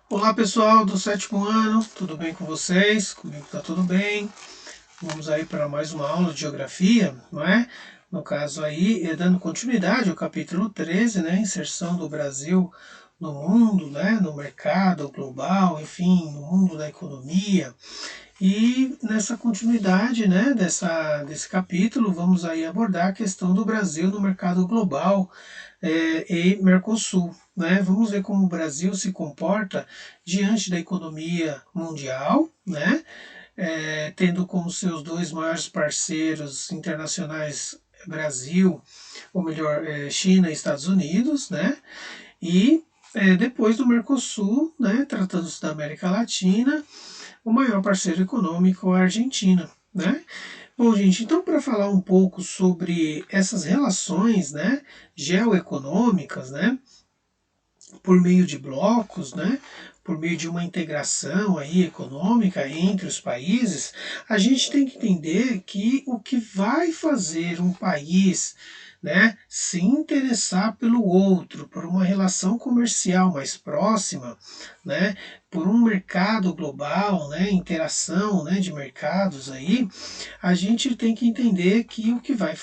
Olá pessoal do sétimo ano, tudo bem com vocês? Comigo tá tudo bem. Vamos aí para mais uma aula de geografia, não é? No caso aí, dando continuidade ao capítulo 13, né? Inserção do Brasil no mundo, né? No mercado global, enfim, no mundo da economia. E nessa continuidade, né, desse capítulo, vamos aí abordar a questão do Brasil no mercado global e Mercosul. Né? Vamos ver como o Brasil se comporta diante da economia mundial, né? Tendo como seus dois maiores parceiros internacionais Brasil, ou melhor, China e Estados Unidos, né? E depois do Mercosul, né, tratando-se da América Latina, o maior parceiro econômico é a Argentina, né? Bom, gente, então para falar um pouco sobre essas relações, né, geoeconômicas, né, por meio de blocos, né, por meio de uma integração aí econômica entre os países, a gente tem que entender que o que vai fazer um país, né, se interessar pelo outro, por uma relação comercial mais próxima, né, por um mercado global, né, interação, né, de mercados aí, a gente tem que entender que o que vai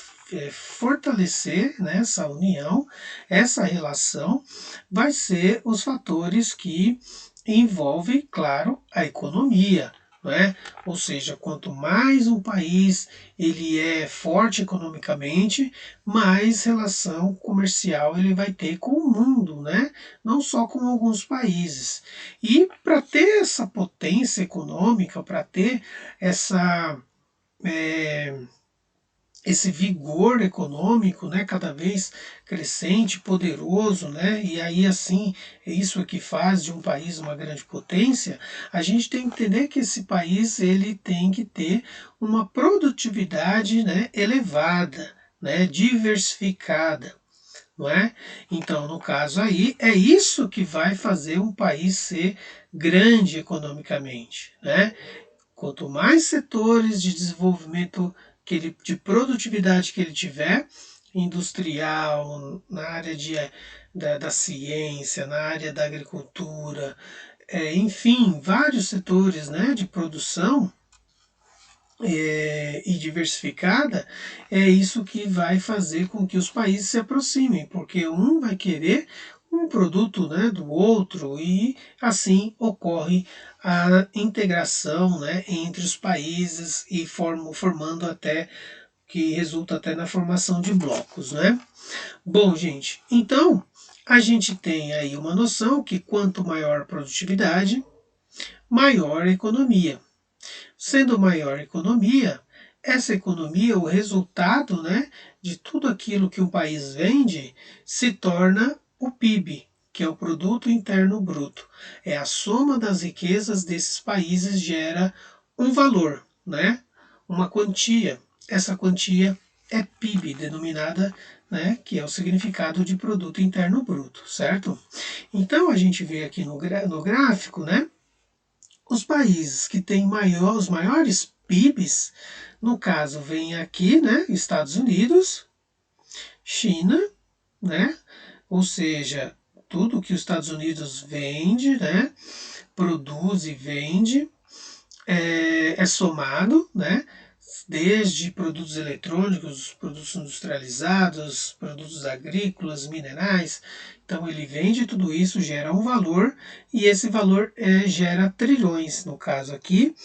fortalecer, né, essa união, essa relação, vai ser os fatores que envolvem, claro, a economia. Né? Ou seja, quanto mais um país ele é forte economicamente, mais relação comercial ele vai ter com o mundo, né? Não só com alguns países. E para ter essa potência econômica, para ter essa é, esse vigor econômico, né, cada vez crescente, poderoso, né, e aí assim é isso que faz de um país uma grande potência. A gente tem que entender que esse país ele tem que ter uma produtividade, né, elevada, né, diversificada. Não é? Então, no caso aí, é isso que vai fazer um país ser grande economicamente. Né? Quanto mais setores de desenvolvimento de produtividade que ele tiver, industrial, na área da ciência, na área da agricultura, enfim, vários setores, né, de produção e diversificada, é isso que vai fazer com que os países se aproximem, porque um vai querer um produto, né, do outro e assim ocorre a integração, né, entre os países e formando até que resulta até na formação de blocos, né? Bom, gente, então a gente tem aí uma noção que quanto maior a produtividade, maior a economia. Sendo maior a economia, essa economia, o resultado, né, de tudo aquilo que um país vende, se torna o PIB, que é o Produto Interno Bruto. É a soma das riquezas desses países gera um valor, né, uma quantia. Essa quantia é PIB, denominada, né, que é o significado de Produto Interno Bruto, certo? Então a gente vê aqui no gráfico, né, os países que têm os maiores PIBs, no caso, vem aqui, né, Estados Unidos, China, né, ou seja, tudo que os Estados Unidos vende, né, produz e vende, é somado, né, desde produtos eletrônicos, produtos industrializados, produtos agrícolas, minerais. Então ele vende tudo isso, gera um valor e esse valor gera trilhões. No caso aqui,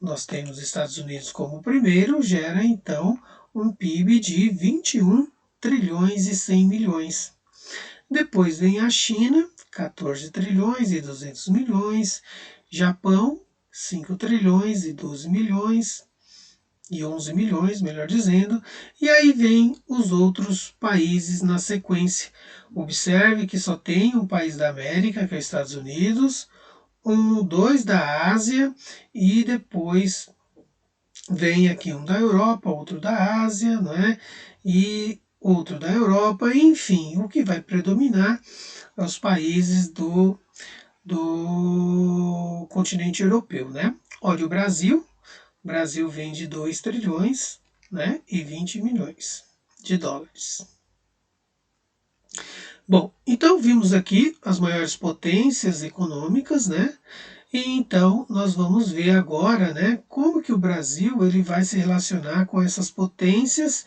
nós temos Estados Unidos como o primeiro, gera então um PIB de 21 trilhões e 100 milhões. Depois vem a China, 14 trilhões e 200 milhões, Japão, 5 trilhões e 12 milhões, e 11 milhões, melhor dizendo, e aí vem os outros países na sequência. Observe que só tem um país da América, que é os Estados Unidos, dois da Ásia e depois vem aqui um da Europa, outro da Ásia, não é? E outro da Europa, enfim, o que vai predominar é os países do continente europeu, né? Olha o Brasil, o Brasil vende 2 trilhões, né, e 20 milhões de dólares. Bom, então vimos aqui as maiores potências econômicas, né? E então nós vamos ver agora, né, como que o Brasil ele vai se relacionar com essas potências.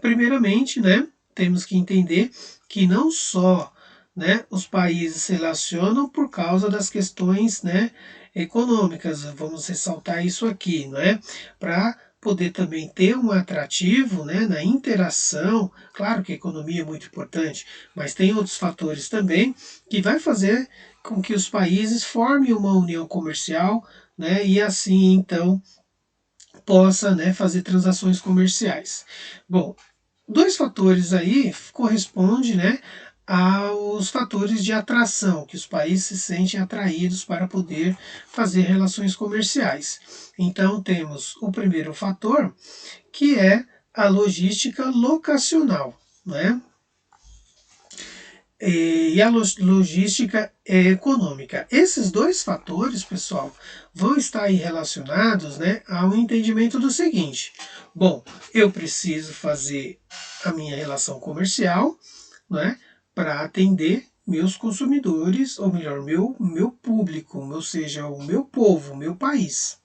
Primeiramente, né, temos que entender que não só, né, os países se relacionam por causa das questões, né, econômicas. Vamos ressaltar isso aqui, né, para poder também ter um atrativo, né, na interação. Claro que a economia é muito importante, mas tem outros fatores também que vai fazer com que os países formem uma união comercial, né, e assim então possa, né, fazer transações comerciais. Bom, dois fatores aí correspondem, né, aos fatores de atração, que os países se sentem atraídos para poder fazer relações comerciais. Então temos o primeiro fator, que é a logística locacional, né? E a logística econômica. Esses dois fatores, pessoal, vão estar aí relacionados, né, ao entendimento do seguinte: bom, eu preciso fazer a minha relação comercial, né, para atender meus consumidores, ou melhor, meu público, ou seja, o meu povo, o meu país.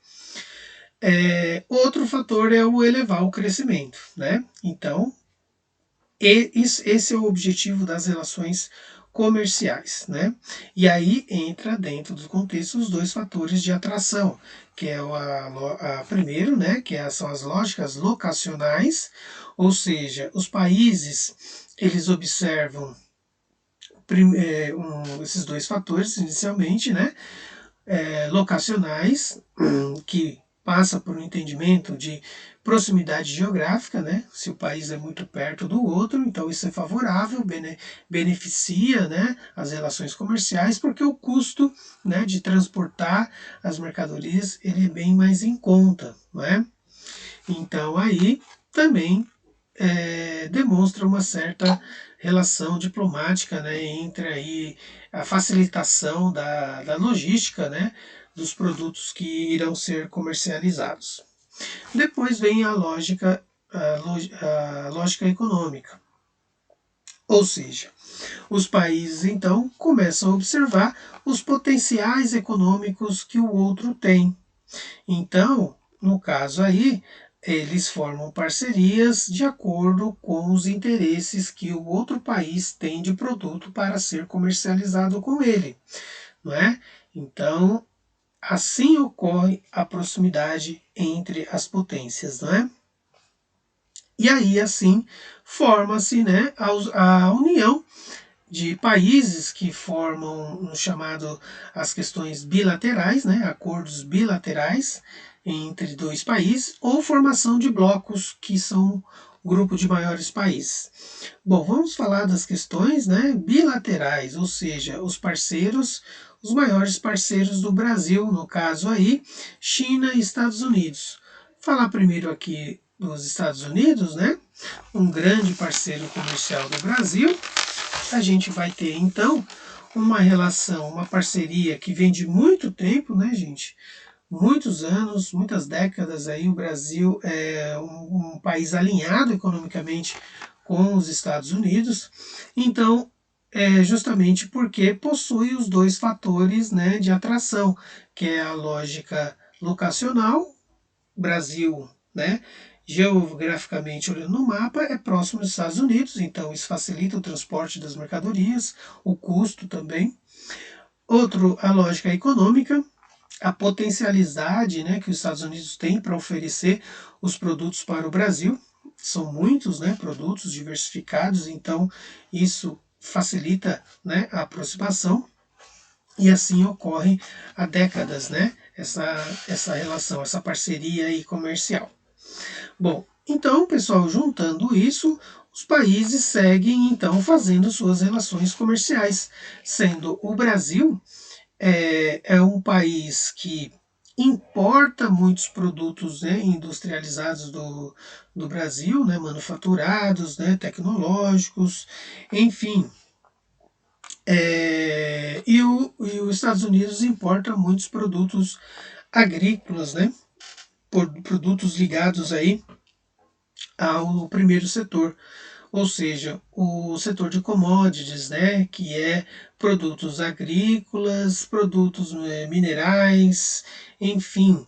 Outro fator é o elevar o crescimento, né? Então, esse é o objetivo das relações comerciais, né? E aí entra dentro do contexto os dois fatores de atração, que é primeiro, né, são as lógicas locacionais, ou seja, os países eles observam esses dois fatores inicialmente, né, locacionais, que passa por um entendimento de proximidade geográfica, né? Se o país é muito perto do outro, então isso é favorável, beneficia, né, as relações comerciais, porque o custo, né, de transportar as mercadorias ele é bem mais em conta, não é? Então aí também demonstra uma certa relação diplomática, né, entre aí a facilitação da logística, né, dos produtos que irão ser comercializados. Depois vem a lógica econômica, ou seja, os países então começam a observar os potenciais econômicos que o outro tem. Então, no caso aí, eles formam parcerias de acordo com os interesses que o outro país tem de produto para ser comercializado com ele, não é? Então, assim ocorre a proximidade entre as potências, não é? E aí, assim, forma-se, né, a união de países que formam um chamado as questões bilaterais, né, acordos bilaterais entre dois países, ou formação de blocos que são grupo de maiores países. Bom, vamos falar das questões, né, bilaterais, ou seja, os maiores parceiros do Brasil, no caso aí, China e Estados Unidos. Falar primeiro aqui dos Estados Unidos, né, um grande parceiro comercial do Brasil. A gente vai ter então uma relação, uma parceria que vem de muito tempo, né, gente? Muitos anos, muitas décadas aí, o Brasil é um país alinhado economicamente com os Estados Unidos. Então, é justamente porque possui os dois fatores, né, de atração, que é a lógica locacional, Brasil, né, geograficamente olhando no mapa, é próximo dos Estados Unidos, então isso facilita o transporte das mercadorias, o custo também. Outro, a lógica econômica, a potencialidade, né, que os Estados Unidos têm para oferecer os produtos para o Brasil. São muitos, né, produtos diversificados, então isso facilita, né, a aproximação. E assim ocorre há décadas, né, essa relação, essa parceria aí comercial. Bom, então, pessoal, juntando isso, os países seguem então fazendo suas relações comerciais, sendo o Brasil é um país que importa muitos produtos, né, industrializados do Brasil, né, manufaturados, né, tecnológicos, enfim. E os Estados Unidos importa muitos produtos agrícolas, né, produtos ligados aí ao primeiro setor. ou seja, o setor de commodities, né, que é produtos agrícolas, produtos minerais, enfim,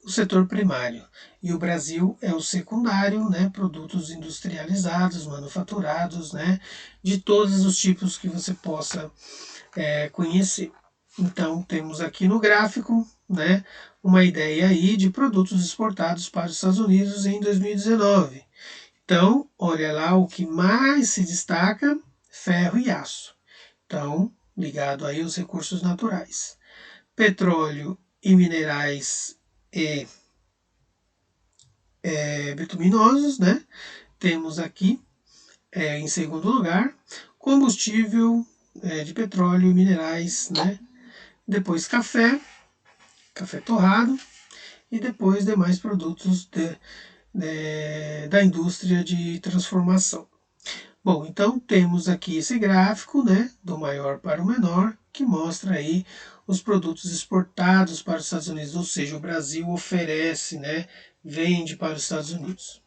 o setor primário. E o Brasil é o secundário, né, produtos industrializados, manufaturados, né, de todos os tipos que você possa conhecer. Então, temos aqui no gráfico, né, uma ideia aí de produtos exportados para os Estados Unidos em 2019. Então, olha lá o que mais se destaca: ferro e aço. Então, ligado aí aos recursos naturais. Petróleo e minerais e bituminosos, né? Temos aqui, em segundo lugar, combustível de petróleo e minerais, né? Depois café torrado e depois demais produtos da indústria de transformação. Bom, então temos aqui esse gráfico, né, do maior para o menor, que mostra aí os produtos exportados para os Estados Unidos, ou seja, o Brasil oferece, né, vende para os Estados Unidos.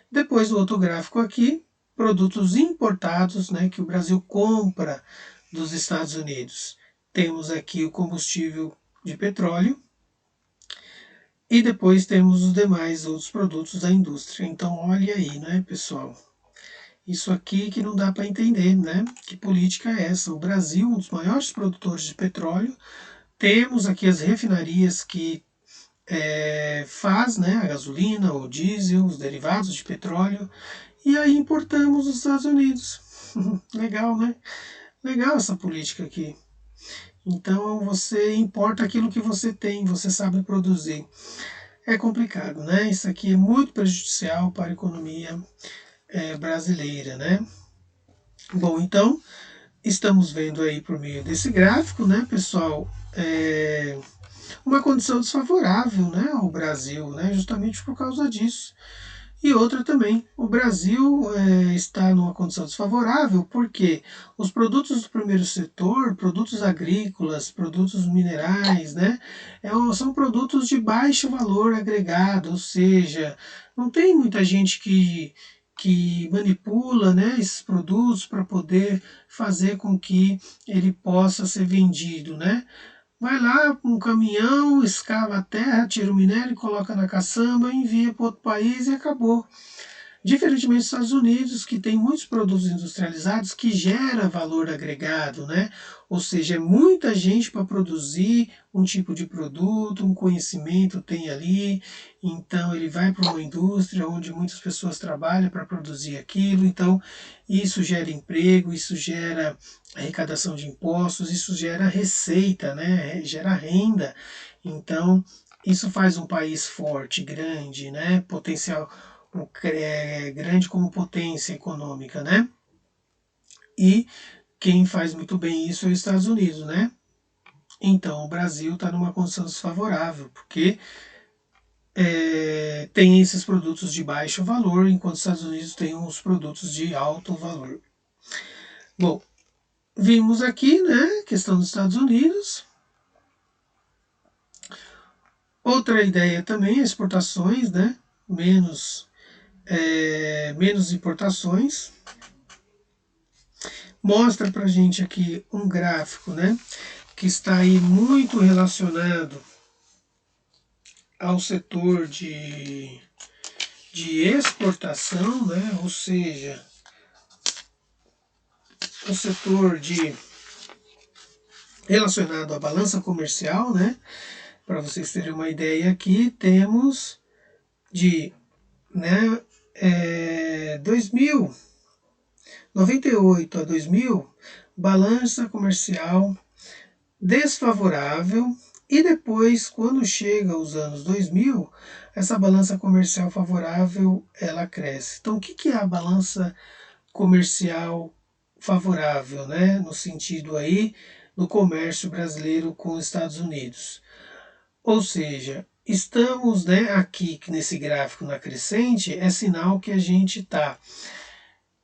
Depois o outro gráfico aqui, produtos importados, né, que o Brasil compra dos Estados Unidos. Temos aqui o combustível de petróleo e depois temos os demais outros produtos da indústria. Então olha aí, né, pessoal? Isso aqui que não dá para entender, né? Que política é essa? O Brasil, um dos maiores produtores de petróleo, temos aqui as refinarias que faz, né, a gasolina, o diesel, os derivados de petróleo, e aí importamos dos Estados Unidos. Legal, né? Legal essa política aqui. Então você importa aquilo que você tem, você sabe produzir. É complicado, né? Isso aqui é muito prejudicial para a economia brasileira, né? Bom, então estamos vendo aí por meio desse gráfico, né, pessoal, uma condição desfavorável, né, ao Brasil, né, justamente por causa disso. E outra também, o Brasil está numa condição desfavorável porque os produtos do primeiro setor, produtos agrícolas, produtos minerais, né, são produtos de baixo valor agregado, ou seja, não tem muita gente que manipula, né, esses produtos para poder fazer com que ele possa ser vendido, né? Vai lá um caminhão, escava a terra, tira o minério, coloca na caçamba, envia para outro país e acabou. Diferentemente dos Estados Unidos, que tem muitos produtos industrializados que gera valor agregado, né? Ou seja, é muita gente para produzir um tipo de produto, um conhecimento tem ali, então ele vai para uma indústria onde muitas pessoas trabalham para produzir aquilo, então isso gera emprego, isso gera arrecadação de impostos, isso gera receita, né? Gera renda. Então, isso faz um país forte, grande, né? Potencial grande como potência econômica, né? E quem faz muito bem isso é os Estados Unidos, né? Então o Brasil está numa condição desfavorável, porque tem esses produtos de baixo valor, enquanto os Estados Unidos têm os produtos de alto valor. Bom, vimos aqui, né, questão dos Estados Unidos. Outra ideia também é exportações, né? Menos importações. Mostra para a gente aqui um gráfico, né, que está aí muito relacionado ao setor de exportação, né, ou seja, o setor relacionado à balança comercial, né. Para vocês terem uma ideia aqui, temos de 98 a 2000, balança comercial desfavorável, e depois, quando chega os anos 2000, essa balança comercial favorável ela cresce. Então, o que é a balança comercial favorável, né? No sentido aí do comércio brasileiro com os Estados Unidos. Ou seja, estamos, né, aqui nesse gráfico na crescente, é sinal que a gente está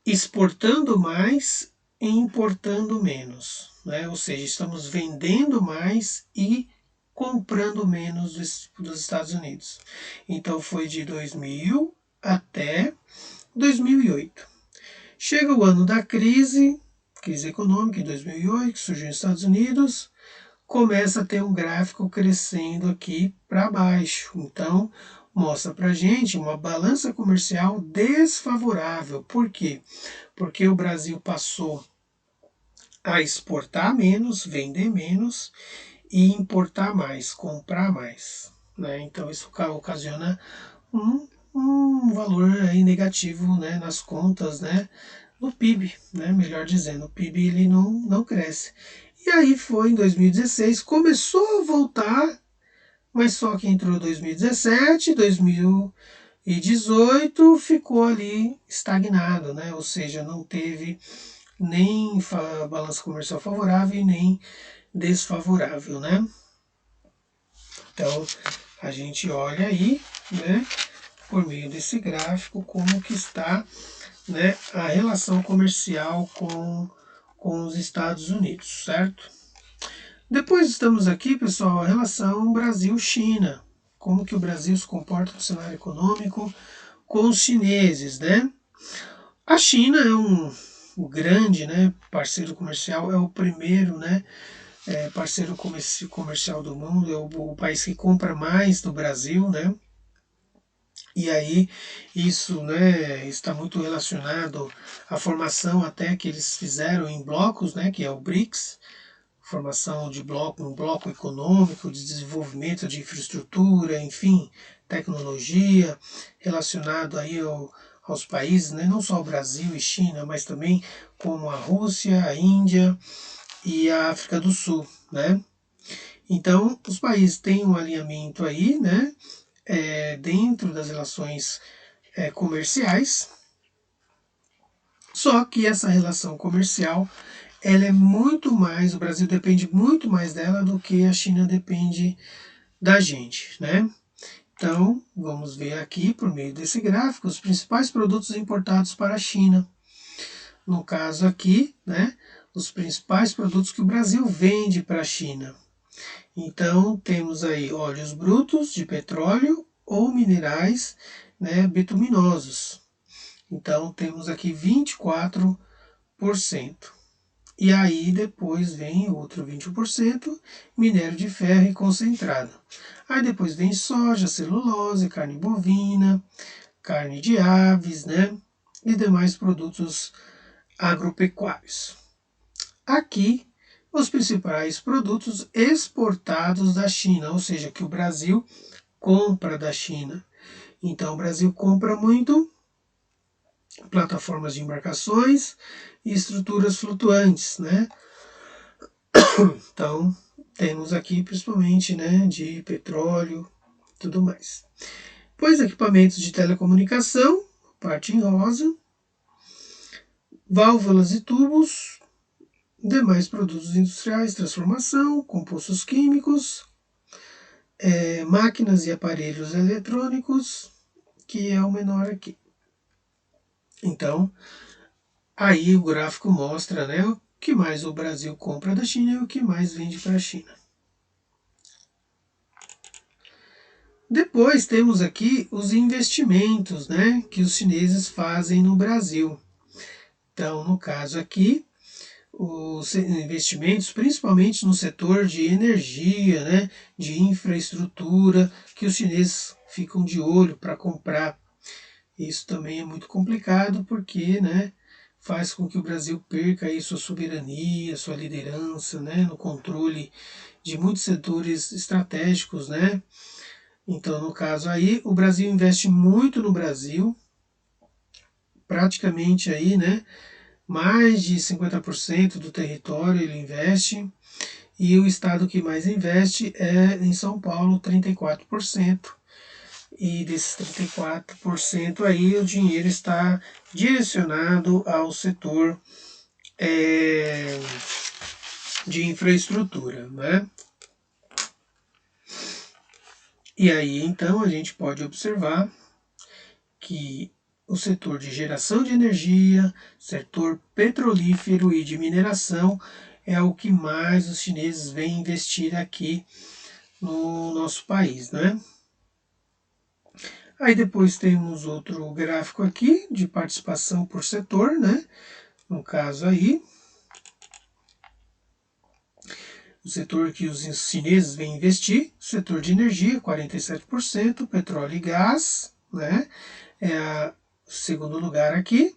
exportando mais e importando menos, né? Ou seja, estamos vendendo mais e comprando menos dos Estados Unidos. Então foi de 2000 até 2008. Chega o ano da crise econômica, em 2008, que surgiu nos Estados Unidos, começa a ter um gráfico crescendo aqui para baixo. Então, mostra para a gente uma balança comercial desfavorável. Por quê? Porque o Brasil passou a exportar menos, vender menos e importar mais, comprar mais. Né? Então, isso ocasiona um valor aí negativo, né, nas contas, né, no PIB, né, melhor dizendo, o PIB ele não cresce. E aí foi em 2016, começou a voltar, mas só que entrou 2017, 2018, ficou ali estagnado, né, ou seja, não teve nem balança comercial favorável e nem desfavorável, né. Então, a gente olha aí, né, por meio desse gráfico, como que está, né, a relação comercial com os Estados Unidos, certo? Depois estamos aqui, pessoal, a relação Brasil-China. Como que o Brasil se comporta no cenário econômico com os chineses, né? A China é um grande, né, parceiro comercial, é o primeiro, né, parceiro comercial do mundo, é o país que compra mais do Brasil, né? E aí isso, né, está muito relacionado à formação até que eles fizeram em blocos, né, que é o BRICS, formação de bloco, um bloco econômico de desenvolvimento de infraestrutura, enfim, tecnologia, relacionado aí aos países, né, não só o Brasil e China, mas também como a Rússia, a Índia e a África do Sul, né? Então, os países têm um alinhamento aí, né, dentro das relações comerciais, só que essa relação comercial ela é muito mais, o Brasil depende muito mais dela do que a China depende da gente, né? Então, vamos ver aqui, por meio desse gráfico, os principais produtos importados para a China. No caso aqui, né, os principais produtos que o Brasil vende para a China. Então, temos aí óleos brutos de petróleo ou minerais, né, bituminosos. Então, temos aqui 24%. E aí depois vem outro 20%, minério de ferro e concentrado. Aí depois vem soja, celulose, carne bovina, carne de aves, né? E demais produtos agropecuários. Aqui, os principais produtos exportados da China, ou seja, que o Brasil compra da China. Então, o Brasil compra muito plataformas de embarcações e estruturas flutuantes, né? Então, temos aqui principalmente, né, de petróleo e tudo mais. Pois equipamentos de telecomunicação, parte em rosa, válvulas e tubos, demais produtos industriais, transformação, compostos químicos, máquinas e aparelhos eletrônicos, que é o menor aqui. Então, aí o gráfico mostra, né, o que mais o Brasil compra da China e o que mais vende para a China. Depois temos aqui os investimentos, né, que os chineses fazem no Brasil. Então, no caso aqui, os investimentos, principalmente no setor de energia, né, de infraestrutura, que os chineses ficam de olho para comprar. Isso também é muito complicado porque, né, faz com que o Brasil perca aí sua soberania, sua liderança, né, no controle de muitos setores estratégicos, né. Então, no caso aí, o Brasil investe muito no Brasil, praticamente aí, né, mais de 50% do território ele investe, e o estado que mais investe é em São Paulo, 34%. E desses 34% aí o dinheiro está direcionado ao setor de infraestrutura, né? E aí então a gente pode observar que o setor de geração de energia, setor petrolífero e de mineração é o que mais os chineses vêm investir aqui no nosso país, né? Aí depois temos outro gráfico aqui de participação por setor, né? No caso aí, o setor que os chineses vêm investir, setor de energia, 47%, petróleo e gás, né? É o segundo lugar aqui.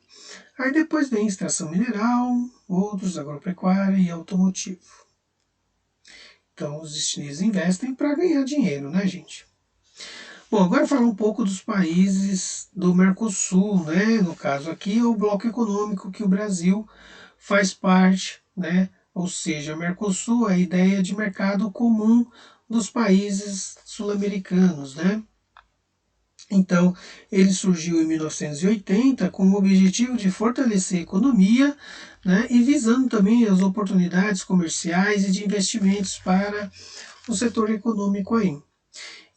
Aí depois vem extração mineral, outros, agropecuária e automotivo. Então os chineses investem para ganhar dinheiro, né, gente? Bom, agora falar um pouco dos países do Mercosul, né? No caso aqui é o bloco econômico que o Brasil faz parte, né? Ou seja, Mercosul é a ideia de mercado comum dos países sul-americanos, né? Então, ele surgiu em 1980 com o objetivo de fortalecer a economia, né, e visando também as oportunidades comerciais e de investimentos para o setor econômico aí.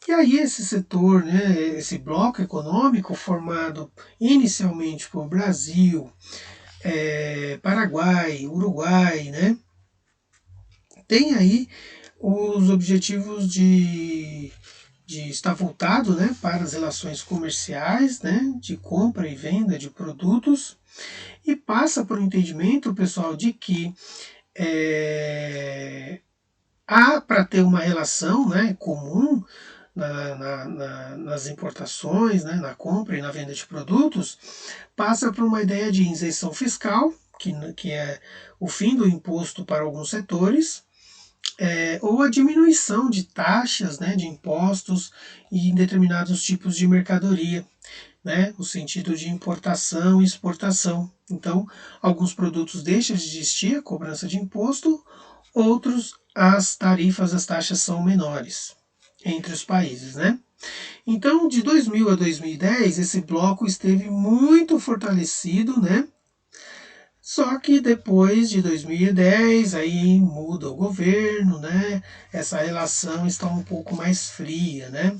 E aí esse setor, né, esse bloco econômico formado inicialmente por Brasil, Paraguai, Uruguai, né, tem aí os objetivos de estar voltado, né, para as relações comerciais, né, de compra e venda de produtos, e passa por um entendimento, pessoal, de que há para ter uma relação, né, comum nas importações, né, na compra e na venda de produtos, passa por uma ideia de isenção fiscal, que é o fim do imposto para alguns setores, ou a diminuição de taxas, né, de impostos em determinados tipos de mercadoria, né, no sentido de importação e exportação. Então, alguns produtos deixam de existir a cobrança de imposto, outros as tarifas, as taxas são menores entre os países, né? Então, de 2000 a 2010, esse bloco esteve muito fortalecido, né? Só que depois de 2010, aí muda o governo, né? Essa relação está um pouco mais fria, né?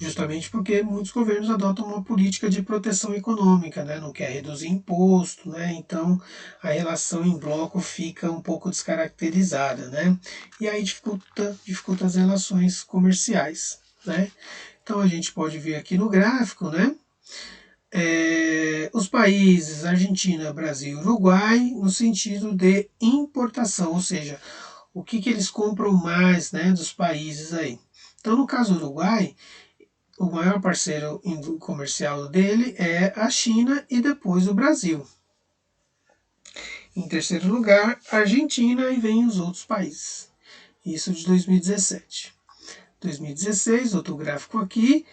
Justamente porque muitos governos adotam uma política de proteção econômica, né? Não quer reduzir imposto, né? Então a relação em bloco fica um pouco descaracterizada, né? E aí dificulta as relações comerciais, né? Então a gente pode ver aqui no gráfico, né? Os países Argentina, Brasil e Uruguai no sentido de importação, ou seja, o que eles compram mais, né, dos países aí. Então, no caso do Uruguai, o maior parceiro comercial dele é a China e depois o Brasil. Em terceiro lugar, a Argentina e vem os outros países. Isso de 2017. 2016, outro gráfico aqui,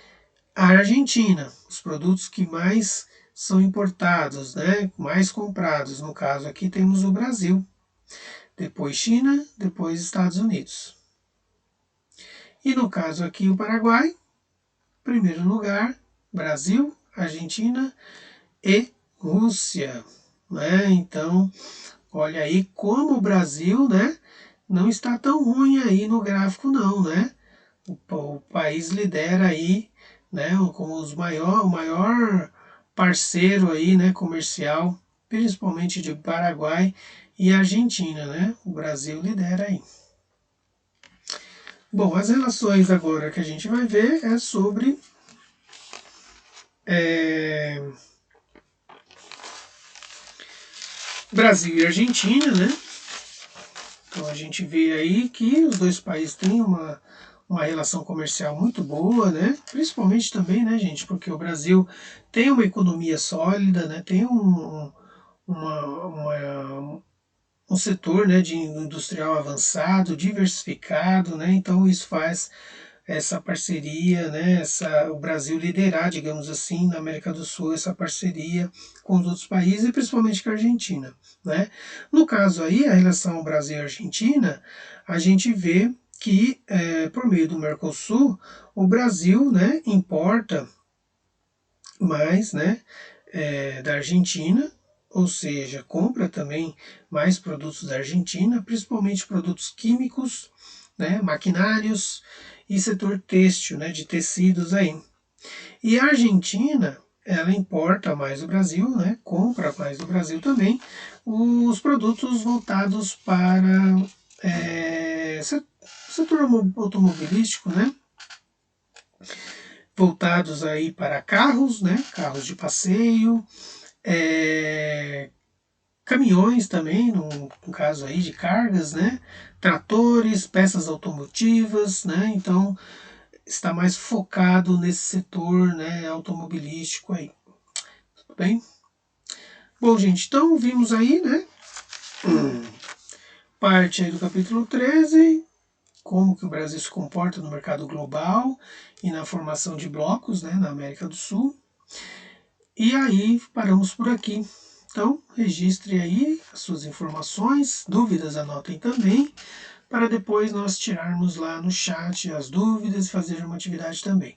a Argentina, os produtos que mais são importados, né, mais comprados. No caso aqui temos o Brasil, depois China, depois Estados Unidos. E no caso aqui o Paraguai, primeiro lugar, Brasil, Argentina e Rússia, né? Então, olha aí como o Brasil, né, não está tão ruim aí no gráfico não, né? O país lidera aí, né, como o maior parceiro aí, né, comercial, principalmente de Paraguai e Argentina, né? O Brasil lidera aí. Bom, as relações agora que a gente vai ver é sobre Brasil e Argentina, né? Então a gente vê aí que os dois países têm uma relação comercial muito boa, né? Principalmente também, né, gente, porque o Brasil tem uma economia sólida, né? Tem um setor, né, de industrial avançado, diversificado, né? Então isso faz essa parceria, né, o Brasil liderar, digamos assim, na América do Sul, essa parceria com os outros países e principalmente com a Argentina, né? No caso aí, a relação Brasil-Argentina, a gente vê que por meio do Mercosul, o Brasil, né, importa mais, né, da Argentina, ou seja, compra também mais produtos da Argentina, principalmente produtos químicos, né, maquinários e setor têxtil, né, de tecidos aí. E a Argentina, ela importa mais do Brasil, né, compra mais do Brasil também, os produtos voltados para setor automobilístico, né, voltados aí para carros, né? Carros de passeio, caminhões também, no caso aí de cargas, né? Tratores, peças automotivas, né? Então está mais focado nesse setor, né, automobilístico aí. Tudo bem? Bom, gente, então vimos aí, né? Parte aí do capítulo 13, como que o Brasil se comporta no mercado global e na formação de blocos, né, na América do Sul. E aí paramos por aqui. Então, registre aí as suas informações, dúvidas anotem também, para depois nós tirarmos lá no chat as dúvidas e fazer uma atividade também.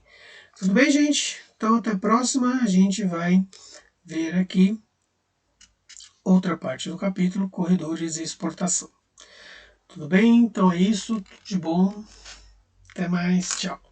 Tudo bem, gente? Então, até a próxima. A gente vai ver aqui outra parte do capítulo, corredores e exportação. Tudo bem? Então é isso. Tudo de bom. Até mais. Tchau.